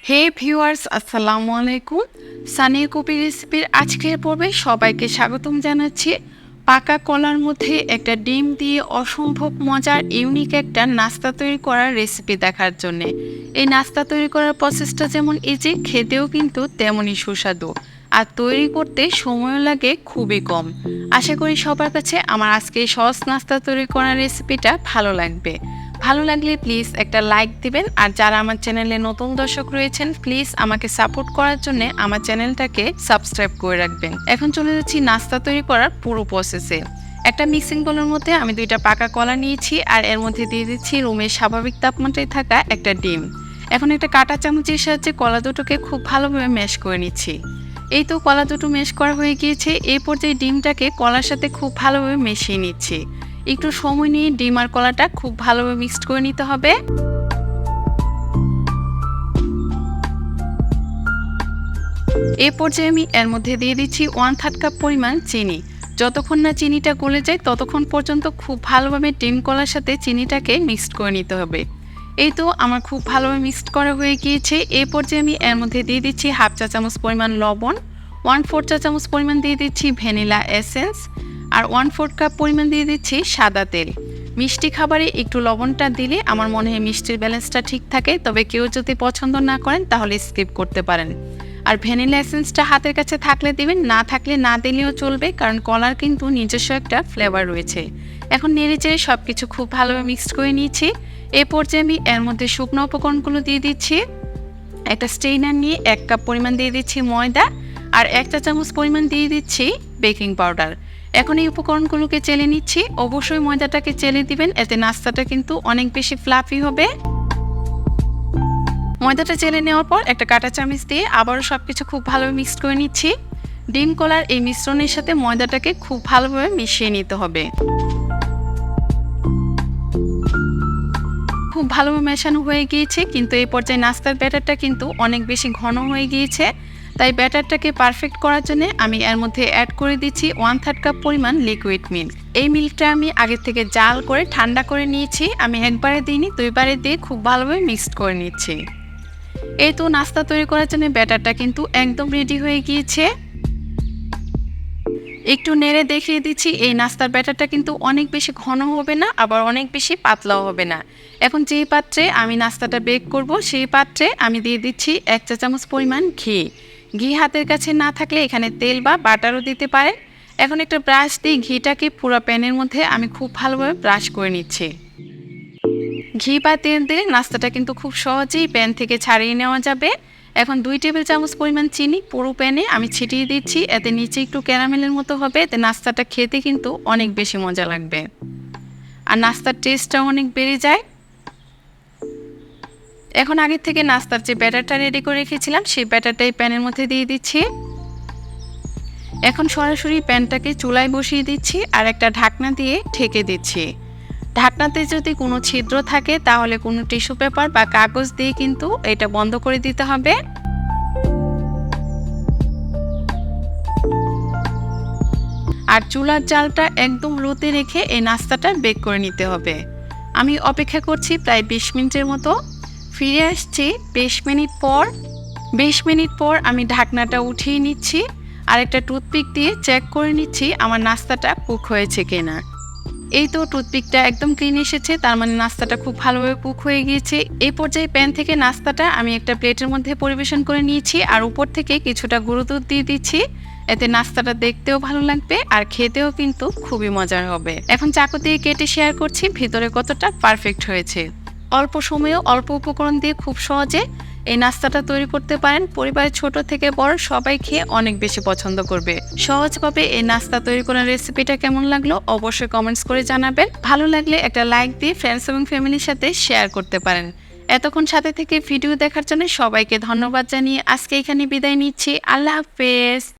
হে viewers, আসসালামু আলাইকুম। সানিয়া কবির রেসিপির আজকের পর্বে সবাইকে স্বাগতম জানাচ্ছি। পাকা কলার মধ্যে একটা ডিম দিয়ে অসম্ভব মজার ইউনিক একটা নাস্তা তৈরি করার রেসিপি দেখার জন্যে। এই নাস্তা তৈরি করার প্রসেসটা যেমন ইজি, খেতেও কিন্তু তেমনই সুস্বাদু, আর তৈরি করতে সময়ও লাগে খুবই কম। আশা করি সবার কাছে আমার আজকে এই সহজ নাস্তা তৈরি করার রেসিপিটা ভালো লাগবে। ভালো লাগলে প্লিজ একটা লাইক দিবেন, আর যারা আমার চ্যানেলে নতুন দর্শক রয়েছেন প্লিজ আমাকে সাপোর্ট করার জন্য আমার চ্যানেলটাকে সাবস্ক্রাইব করে রাখবেন। এখন চলে যাচ্ছি নাস্তা তৈরি করার পুরো প্রসেসে। একটা মিক্সিং বোলের মধ্যে আমি 2টা পাকা কলা নিয়েছি, আর এর মধ্যে দিয়ে দিচ্ছি রুমের স্বাভাবিক তাপমাত্রায় থাকা একটা ডিম। এখন একটা কাঁটা চামচের সাহায্যে কলা দুটোকে খুব ভালোভাবে ম্যাশ করে নিচ্ছি। এই তো কলা দুটো ম্যাশ করা হয়ে গিয়েছে। এই পর্যায়ে ডিমটাকে কলার সাথে খুব ভালোভাবে মিশিয়ে নিচ্ছি। একটু সময় নিয়ে ডিম আর কলাটা খুব ভালোভাবে মিক্সড করে নিতে হবে। এই পর্যায়ে আমি এর মধ্যে দিয়ে দিচ্ছি 1/3 কাপ পরিমাণ চিনি। যতক্ষণ না চিনিটা গলে যায় ততক্ষণ পর্যন্ত খুব ভালোভাবে ডিম কলার সাথে চিনিটাকে মিক্সড করে নিতে হবে। এই তো আমার খুব ভালোভাবে মিক্সড করা হয়ে গিয়েছে। এই পর্যায়ে আমি এর মধ্যে দিয়ে দিচ্ছি 1/2 চা চামচ পরিমাণ লবণ, 1/4 চা চামচ পরিমাণ দিয়ে দিচ্ছি ভ্যানিলা এসেন্স, আর 1/4 কাপ পরিমাণ দিয়ে দিচ্ছি সাদা তেল। মিষ্টি খাবারে একটু লবণটা দিলে আমার মনে হয় মিষ্টির ব্যালেন্সটা ঠিক থাকে, তবে কেউ যদি পছন্দ না করেন তাহলে স্কিপ করতে পারেন। আর ভ্যানিলা এসেন্সটা হাতের কাছে থাকলে দিবেন, না থাকলে না দিলেও চলবে, কারণ কলার কিন্তু নিজস্ব একটা ফ্লেভার রয়েছে। এখন নেড়েচেড়ে সব কিছু খুব ভালোভাবে মিক্সড করে নিয়েছি। এই পর্যায়ে আমি এর মধ্যে শুকনো উপকরণগুলো দিয়ে দিচ্ছি। একটা স্ট্রেইনার নিয়ে 1 কাপ পরিমাণ দিয়ে দিচ্ছি ময়দা, আর 1 চা চামচ পরিমাণ দিয়ে দিচ্ছি বেকিং পাউডার। এখন এই উপকরণগুলোকে চেলে নিচ্ছি। অবশ্যই ময়দাটাকে চেলে দিবেন, এতে নাস্তাটা কিন্তু অনেক বেশি ফ্লাফি হবে। ময়দাটা চেলে নেওয়ার পর একটা কাঁটা চামচ দিয়ে আবারও সবকিছু খুব ভালোভাবে মিক্স করে নিচ্ছি। ডিম কলার এই মিশ্রণের সাথে ময়দাটাকে খুব ভালোভাবে মিশিয়ে নিতে হবে। খুব ভালোভাবে মেশানো হয়ে গিয়েছে, কিন্তু এই পর্যায়ে নাস্তার ব্যাটারটা কিন্তু অনেক বেশি ঘন হয়ে গিয়েছে। তাই ব্যাটারটাকে পারফেক্ট করার জন্য আমি এর মধ্যে অ্যাড করে দিচ্ছি 1/3 কাপ পরিমাণ লিকুইড মিল্ক। এই মিল্কটা আমি আগে থেকে জাল করে ঠান্ডা করে নিয়েছি। আমি একবারে দিইনি, 2বারে দিয়ে খুব ভালোভাবে মিক্সড করে নিচ্ছি। এই তো নাস্তা তৈরি করার জন্য ব্যাটারটা কিন্তু একদম রেডি হয়ে গিয়েছে। একটু নেড়ে দেখিয়ে দিচ্ছি, এই নাস্তার ব্যাটারটা কিন্তু অনেক বেশি ঘন হবে না, আবার অনেক বেশি পাতলাও হবে না। এখন যেই পাত্রে আমি নাস্তাটা বেক করব সেই পাত্রে আমি দিয়ে দিচ্ছি 1 চা চামচ পরিমাণ ঘি। ঘি হাতের কাছে না থাকলে এখানে তেল বা বাটারও দিতে পারেন। এখন একটা ব্রাশ দিয়ে ঘিটাকে পুরো প্যানের মধ্যে আমি খুব ভালোভাবে ব্রাশ করে নিচ্ছি। ঘি বা তেল দিলে নাস্তাটা কিন্তু খুব সহজেই প্যান থেকে ছাড়িয়ে নেওয়া যাবে। এখন 2 টেবিল চামচ পরিমাণ চিনি পুরো প্যানে আমি ছিটিয়ে দিচ্ছি। এতে নিচে একটু ক্যারামেলের মতো হবে, এতে নাস্তাটা খেতে কিন্তু অনেক বেশি মজা লাগবে, আর নাস্তার টেস্টটাও অনেক বেড়ে যায়। এখন আগে থেকে নাস্তার যে ব্যাটারটা রেডি করে রেখেছিলাম সেই ব্যাটারটাই প্যানের মধ্যে দিয়ে দিচ্ছি। এখন সরাসরি প্যানটাকে চুলায় বসিয়ে দিচ্ছি, আর একটা ঢাকনা দিয়ে ঢেকে দিচ্ছি। ঢাকনাতে যদি কোনো ছিদ্র থাকে তাহলে কোনো টিস্যু পেপার বা কাগজ দিয়ে কিন্তু এটা বন্ধ করে দিতে হবে। আর চুলার জালটা একদম লোতে রেখে এই নাস্তাটা বেক করে নিতে হবে। আমি অপেক্ষা করছি প্রায় 20 মিনিটের মতো। ফিরে আসছি 20 মিনিট পর। 20 মিনিট পর আমি ঢাকনাটা উঠিয়ে নিচ্ছি, আর একটা টুথপিক দিয়ে চেক করে নিচ্ছি আমার নাস্তাটা কুক হয়েছে কিনা। এই তো টুথপিকটা একদম ক্লিন এসেছে, তার মানে নাস্তাটা খুব ভালোভাবে কুক হয়ে গিয়েছে। এই পর্যায়ে প্যান থেকে নাস্তাটা আমি একটা প্লেটের মধ্যে পরিবেশন করে নিয়েছি, আর উপর থেকে কিছুটা গুঁড়ো দুধ দিয়ে দিচ্ছি। এতে নাস্তাটা দেখতেও ভালো লাগবে আর খেতেও কিন্তু খুবই মজার হবে। এখন চাকু দিয়ে কেটে শেয়ার করছি ভিতরে কতটা পারফেক্ট হয়েছে। অল্প সময়ে অল্প উপকরণ দিয়ে খুব সহজে এই নাস্তাটা তৈরি করতে পারেন। পরিবারের ছোট থেকে বড় সবাই খেয়ে অনেক বেশি পছন্দ করবে। সহজভাবে এই নাস্তা তৈরি করার রেসিপিটা কেমন লাগলো অবশ্যই কমেন্টস করে জানাবেন। ভালো লাগলে একটা লাইক দিয়ে ফ্রেন্ডস এবং ফ্যামিলির সাথে শেয়ার করতে পারেন। এতক্ষণ সাথে থেকে ভিডিও দেখার জন্য সবাইকে ধন্যবাদ জানিয়ে আজকে এখানে বিদায় নিচ্ছি। আল্লাহ হাফেজ।